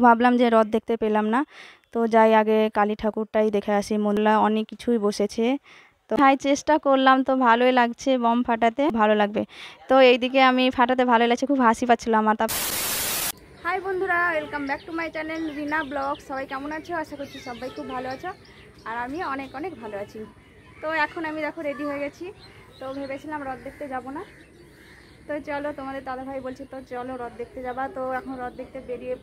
ভাবলাম যে রথ দেখতে পেলাম না, তো যাই আগে কালী ঠাকুরটাই দেখে আসি। মন্দিরে অনেক কিছুই বসেছে, তো তাই চেষ্টা করলাম। তো ভালোই লাগছে বম ফাটাতে, ভালো লাগবে। তো এইদিকে আমি ফাটাতে ভালোই লাগছে, খুব হাসি পাচ্ছিল আমার। হাই বন্ধুরা, welcome back to my channel Rina blog. সবাই কেমন আছো? আশা করছি সবাই খুব ভালো আছো, আর আমি অনেক অনেক ভালো আছি। তো এখন আমি দেখো রেডি হয়ে গেছি। তো ভেবেছিলাম রথ দেখতে যাব না, তো চলো, তোমাদের দাদাভাই বলছে তো চলো রথ দেখতে যাবা। তো এখন রথ দেখতে বেরিয়ে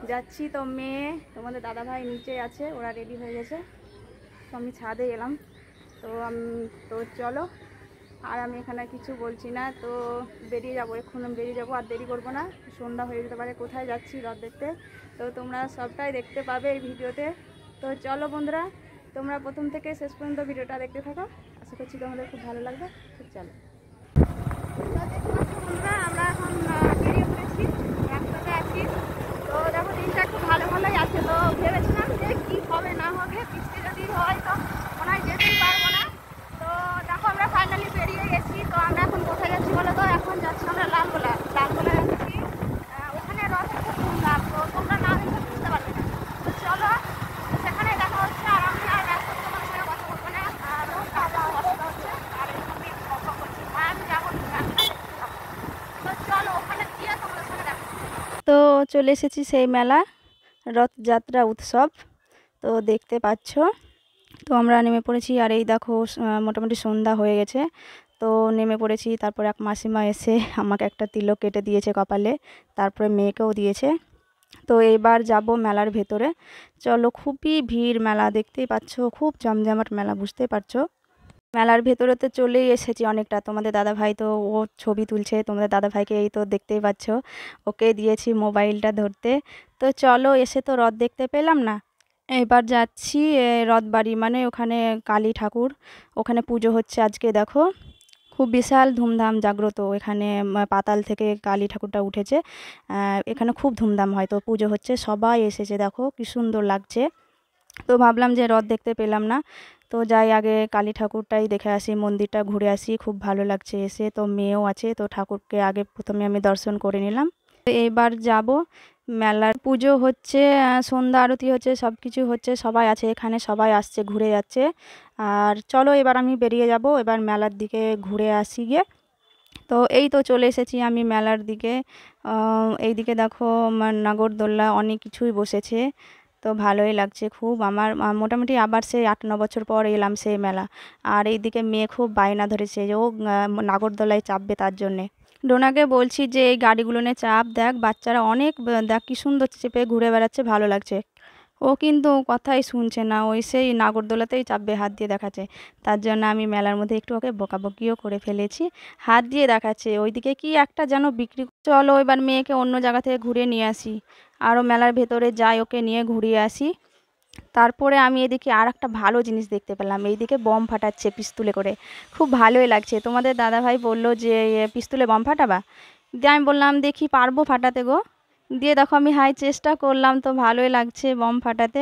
যাচ্ছি। তো মেয়ে, তোমাদের দাদাভাই নিচে আছে, ওরা রেডি হয়ে গেছে। তো আমি ছাদে এলাম। তো চলো, আর আমি এখানে কিছু বলছি না, তো বেরিয়ে যাবো, এখন বেরিয়ে যাবো, আর দেরি করবো না। সন্ধ্যা হয়ে যেতে পারে। কোথায় যাচ্ছি রথ দেখতে, তো তোমরা সবটাই দেখতে পাবে এই ভিডিওতে। তো চলো বন্ধুরা, তোমরা প্রথম থেকে শেষ পর্যন্ত ভিডিওটা দেখতে থাকো, আশা করছি তোমাদের খুব ভালো লাগবে। তো চলো বন্ধুরা, আমরা এখন বেরিয়ে পড়েছি, রাস্তাতে আছি। তো দেখো দিনটা একটু ভালো ভালোই আছে। তো ভেবেছিলাম যে কী হবে না হবে, বৃষ্টি যদি হয় তো মনে হয় যেতেই পারবো না। তো দেখো আমরা ফাইনালি বেরিয়ে গেছি। তো আমরা এখন কোথায় যাচ্ছি বলো তো? এখন যাচ্ছি আমরা লালগোলা যাচ্ছি। ওখানে রথের খুব ধুমধাম, তো তোমরা না দেখে বুঝতে পারবে না। তো চলো, সেখানে দেখা হচ্ছে। আর আমি আর ব্যস্ত তোমার সঙ্গে কথা বলবো না, আর অসুবিধা হচ্ছে, আর আমি কথা বলছি না, আমি যাবো না। তো চলো ওখানে গিয়ে তোমাদের সঙ্গে দেখা। তো চলে এসেছি সেই মেলা, রথযাত্রা উৎসব। তো দেখতে পাচ্ছ, তো আমরা নেমে পড়েছি। আর এই দেখো মোটামুটি সন্ধ্যা হয়ে গেছে, তো নেমে পড়েছি। তারপর এক মাসিমা এসে আমাকে একটা তিলক কেটে দিয়েছে কপালে, তারপরে মেয়েকেও দিয়েছে। তো এবার যাব মেলার ভেতরে। চলো, খুবই ভিড় মেলা, দেখতেই পাচ্ছ, খুব জমজমাট মেলা, বুঝতেই পারছো। মেলার ভেতরে তো চলেই এসেছি অনেকটা। তোমাদের দাদাভাই তো ও ছবি তুলছে, তোমাদের দাদাভাইকে এই তো দেখতেই পাচ্ছ, ওকে দিয়েছি মোবাইলটা ধরতে। তো চলো, এসে তো রথ দেখতে পেলাম না, এবার যাচ্ছি রথবাড়ি, মানে ওখানে কালী ঠাকুর, ওখানে পুজো হচ্ছে আজকে। দেখো খুব বিশাল ধুমধাম জাগ্রত এখানে, পাতাল থেকে কালী ঠাকুরটা উঠেছে। এখানে খুব ধুমধাম হয়, তো পুজো হচ্ছে, সবাই এসেছে, দেখো কি সুন্দর লাগছে। তো ভাবলাম যে রথ দেখতে পেলাম না, তো যাই আগে কালী ঠাকুরটাই দেখে আসি, মন্দিরটা ঘুরে আসি, খুব ভালো লাগছে এসে। তো মেয়েও আছে, তো ঠাকুরকে আগে প্রথমে আমি দর্শন করে নিলাম। তো এবার যাব মেলার, পুজো হচ্ছে, সন্ধ্যা আরতি হচ্ছে, সব কিছু হচ্ছে, সবাই আছে এখানে, সবাই আসছে, ঘুরে যাচ্ছে। আর চলো এবার আমি বেরিয়ে যাব, এবার মেলার দিকে ঘুরে আসি গিয়ে। তো এই তো চলে এসেছি আমি মেলার দিকে। এইদিকে দেখো আমার নাগরদোল্লা, অনেক কিছুই বসেছে, তো ভালোই লাগছে খুব। আমার মোটামুটি আবার সেই 8-9 বছর পর এলাম সেই মেলা। আর এইদিকে মেয়ে খুব বায়না ধরেছে যে ও নাগরদোলায় চাপবে, তার জন্যে ডোনাকে বলছি যে এই গাড়িগুলো নিয়ে চাপ, দেখ বাচ্চারা অনেক, দেখ কি সুন্দর চেপে ঘুরে বেড়াচ্ছে, ভালো লাগছে। ও কিন্তু কথাই শুনছে না, ওই সেই নাগরদোলাতেই চাপবে, হাত দিয়ে দেখাচ্ছে। তার জন্য আমি মেলার মধ্যে একটু ওকে বকাবকিও করে ফেলেছি, হাত দিয়ে দেখাচ্ছে ওইদিকে কি একটা যেন বিক্রি। চলো এবার মেয়েকে অন্য জায়গা থেকে ঘুরে নিয়ে আসি, আরও মেলার ভেতরে যাই, ওকে নিয়ে ঘুরিয়ে আসি। তারপরে আমি এদিকে আর একটা ভালো জিনিস দেখতে পেলাম, এইদিকে বম ফাটাচ্ছে পিস্তুলে করে, খুব ভালোই লাগছে। তোমাদের দাদাভাই বললো যে পিস্তুলে বম ফাটাবা, দিয়ে আমি বললাম দেখি পারবো ফাটাতে গো। দিয়ে দেখো আমি চেষ্টা করলাম, তো ভালোই লাগছে বম ফাটাতে।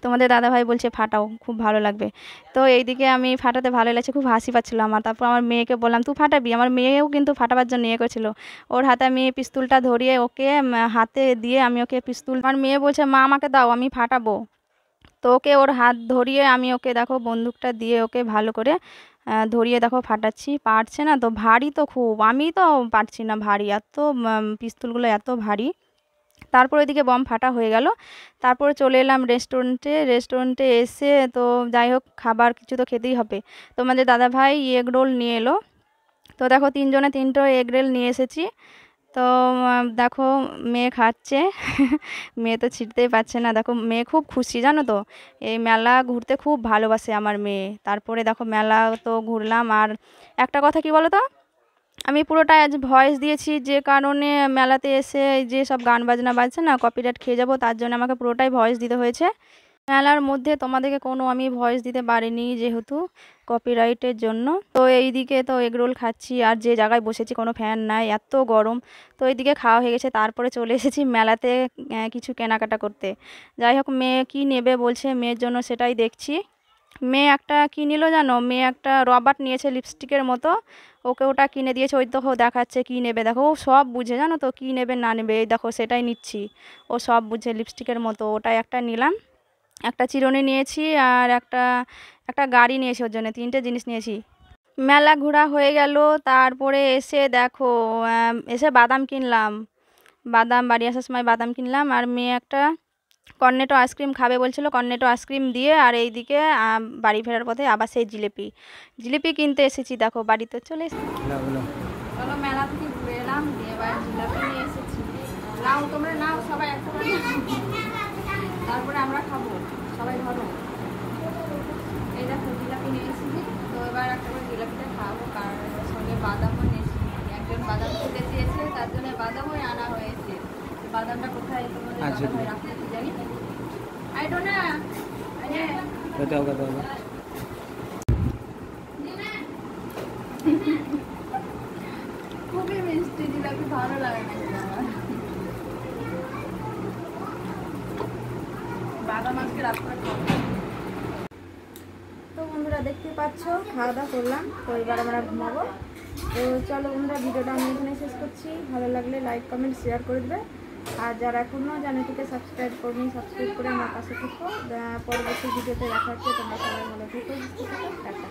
তোমাদের দাদাভাই বলছে ফাটাও, খুব ভালো লাগবে। তো এইদিকে আমি ফাটাতে ভালো লাগছে, খুব হাসি পাচ্ছিল আমার। তারপর আমার মেয়েকে বললাম তুই ফাটাবি, আমার মেয়েও কিন্তু ফাটাবার জন্য ইয়ে করেছিল। ওর হাতে আমি পিস্তুলটা ধরিয়ে ওকে হাতে দিয়ে আমি ওকে পিস্তুল, আমার মেয়ে বলছে মা আমাকে দাও আমি ফাটাবো। তো ওকে ওর হাত ধরিয়ে আমি ওকে দেখো বন্দুকটা দিয়ে ওকে ভালো করে ধরিয়ে দেখো ফাটাচ্ছি, পারছে না তো, ভারী তো খুব, আমি তো পারছি না, ভারী এত, পিস্তলগুলো এত ভারী। তারপর ওইদিকে বম ফাটা হয়ে গেল। তারপরে চলে এলাম রেস্টুরেন্টে এসে, তো যাই হোক খাবার কিছু তো খেতেই হবে। তোমাদের দাদাভাই এগ রোল নিয়ে এলো। তো দেখো 3 জনে 3টো এগ রোল নিয়ে এসেছি। তো দেখো মেয়ে খাচ্ছে মেয়ে তো ছিটতেই পারছে না, দেখো মেয়ে খুব খুশি জানো তো, এই মেলা ঘুরতে খুব ভালোবাসে আমার মেয়ে। তারপরে দেখো মেলা তো ঘুরলাম। আর একটা কথা কি বলো তো, আমি পুরোটাই আজ ভয়েস দিয়েছি, যে কারণে মেলাতে এসে এই যে সব গান বাজনা বাজছে না, কপিরাইট খেয়ে যাবো, তার জন্য আমাকে পুরোটাই ভয়েস দিতে হয়েছে। মেলার মধ্যে তোমাদেরকে কোনো আমি ভয়েস দিতে পারিনি যেহেতু কপিরাইটের জন্য। তো এইদিকে তো এগরোল খাচ্ছি, আর যে জায়গায় বসেছি কোনো ফ্যান নাই, এত গরম। তো এইদিকে খাওয়া হয়ে গেছে, তারপরে চলে এসেছি মেলাতে কিছু কেনাকাটা করতে। যাই হোক মেয়ে কি নেবে বলছে, মেয়ের জন্য সেটাই দেখছি। মেয়ে একটা কী নিল জানো, মেয়ে একটা রবার নিয়েছে লিপস্টিকের মতো, ওকে ওটা কিনে দিয়েছে। ওই দেখো দেখাচ্ছে কী নেবে, দেখো ও সব বুঝে জানো তো, কী নেবে না নেবে, এই দেখো সেটাই নিচ্ছি। ও সব বুঝে, লিপস্টিকের মতো ওটাই একটা নিলাম। একটা চিরুনি নিয়েছি আর একটা একটা গাড়ি নিয়েছি, ওর জন্য 3টে জিনিস নিয়েছি। মেলা ঘোরা হয়ে গেল, তারপরে এসে দেখো এসে বাদাম কিনলাম। বাদাম বাড়ি আসার সময় বাদাম কিনলাম, আর মেয়ে একটা কর্নেটো আইসক্রিম খাবে বলছিল, কর্নেটো আইসক্রিম দিয়ে, আর এইদিকে বাড়ি ফেরার পথে আবার সেই জিলিপি জিলিপি কিনতে এসেছি। দেখো বাড়িতে চলে এসেছি। চলো মেলা থেকে ঘুরে এলাম, দিয়ে এবার জিলাপি নিয়ে এসেছি। নাও তোমরা নাও, সবাই একটা করে তারপরে আমরা খাবো, সবাই ধরো। এই দেখো জিলাপি নিয়ে এসেছি, তো এবার একটা করে জিলাপিটা খাবো, কারণ সঙ্গে বাদামও নিয়েছি। একজন বাদাম খেতে চেয়েছে, তার জন্য বাদামও আনা হয়েছে। বাদামটা কোথায় তোমাদের কোথায় রাখতে জানি, আই ডোন্ট নো। খুবই মিষ্টি জিলাপি, ভালো লাগে না আমার। বাদাম আজকে রাত করে খাবো। তো বন্ধুরা দেখতে পাচ্ছ খাওয়া দাওয়া করলাম, তো এবার আমরা ঘুমাবো। তো চলো বন্ধুরা, ভিডিওটা আমি এখানে শেষ করছি। ভালো লাগলে লাইক কমেন্ট শেয়ার করে দেবে, আর যারা এখনও চ্যানেলটিকে সাবস্ক্রাইব করবেন সাবস্ক্রাইব করে আমার পাশে থেকো। পরবর্তী ভিডিওতে দেখা হচ্ছে। তোমরা সবাই ভালো থেকো, সুস্থ থেকো, টাটা।